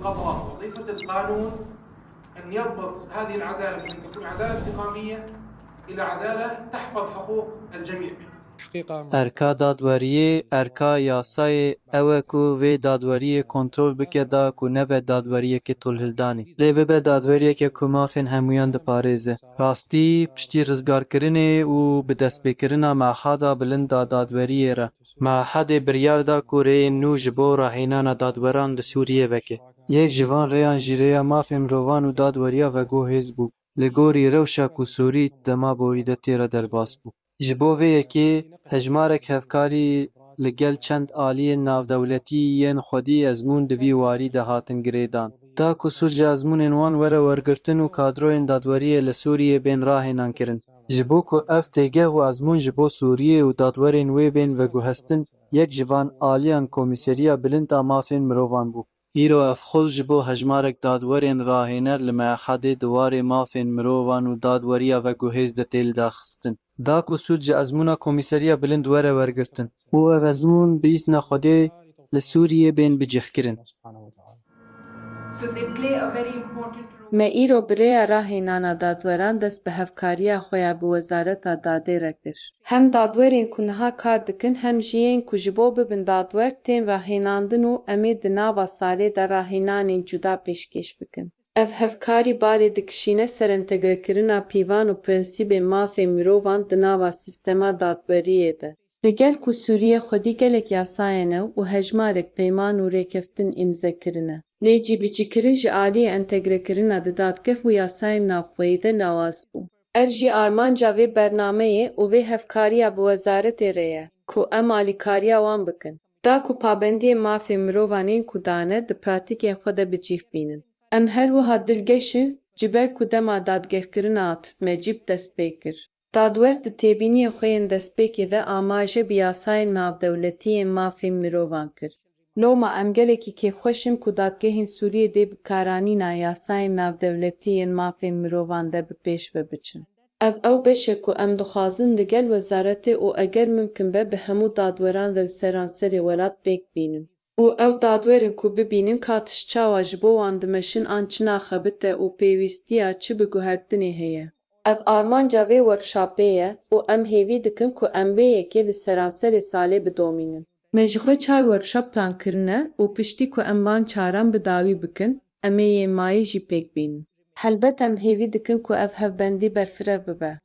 القضاء وظيفة القانون أن يضبط هذه العدالة من أن تكون عدالة انتقامية إلى عدالة تحفظ حقوق الجميع. ارکا دادوریه ارکا یاسای اوه کو وی دادوریه کنترل بکه دا کو نوه دادوریه که طولهلدانی لی ببه دادوریه که کمافین همویان ده پاريزه راستی پشتی رزگار کرنه و به دست بکرنا معهادا بلند دا دادوریه را معهد بریار دا کو ری نو جبو راهینانا دادوران ده سوریه وکه یک جوان ریان جیریا مافین روان و دادوریا و گو هز بو لگوری روشا کو سوری دما بوریده تیره در باس بو ji bo vê yekê hejmarek hevkarî li gel çend aliyên navdewletî yên xwedî ezmûn di vî warî de hatin girêdan. Da ku sûd ji ezmûnên wan were wergirtin û kadroyên dadweriyê li Sûriyê bên rahênan kirin. Ji bo ku ev têgeh û ezmûn ji bo Sûriyê û dadwerên wê bên veguhestin, yek ji van aliyan Komîseriya Bilind a Mafên Mirovan bû. Îro ev xwez ji bo hejmarek dadwerên rahêner li Mehedê di warê mafên mirovan û dadweriya veguhêz de tê lidaxistin. Da ku sûd ji ezmûna Komîseriya Bilind were wergirtin û ev ezmûn bi îsna Xwedê li Sûriyê bên bicihkirin. Me îro birêya rahênana dadweran dest bi hevkariya xwe ya bi Wezareta Dadê re kir. Hem dadwerên ku niha kar dikin hem jî yên ku ji bo bibin dadwer tên rahênandin û em ê di nava salê de rahênanên cuda pêşkêş bikin. Ev hevkarî barê dikişîne serîntegrekirina pîvan û prensîbên mafên mirovan di nava sîstema dadweriyê de. Li gel ku Sûriye xwedî gelek yasayên ew û hejmarek peyman û rêkeftin îmzekirine. Lê cîbicîkirin ji aliyê entegrekirina di dadgeh û yasayên navxweyî de lawaz bû. Er jî armanca vê bernameyê û vê hevkariya bi Wezaretê re ye ku em alîkariya wan bikin. Da ku pabendiyên mafên mirovan yên ku dane di pratikên xwe de bicih bînin. Em her wiha dilgeşin ji ber ku dema dadgehkirina atifmecîb dest pê kir. Dadwer di têbîniyê xwe yên destpêkê de amaje bi yasayên navdewletî yên mafên mirovan kir. Loma em gelekî kêfxweşin ku dadgehên Sûriyê dê bikaranîna yasayên navdewletî yên mafên mirovan de bi pêş ve biçin. Ew beş e ku em dixwazin li gel Wezaretê û eger mimkin be bi hemû dadweran li seranserê welat pêk bînin. û ew dadwerên ku bibînin ka tiştçawa ji bo wan dimeşin an çina xebit e û pêwîstiya çi biguhertinê heye. Ev armanca vê workshopê ye û em hêvî dikin ku em vê yekê li seranserê salê bidomînin. Me ji xwe çar workshop plan kirine û piştî ku em van çaran bi dawî bikin, em ê yên mayî jî pêk bînin. Helbet em hêvî dikin ku ev hevbendî berfirev bibe.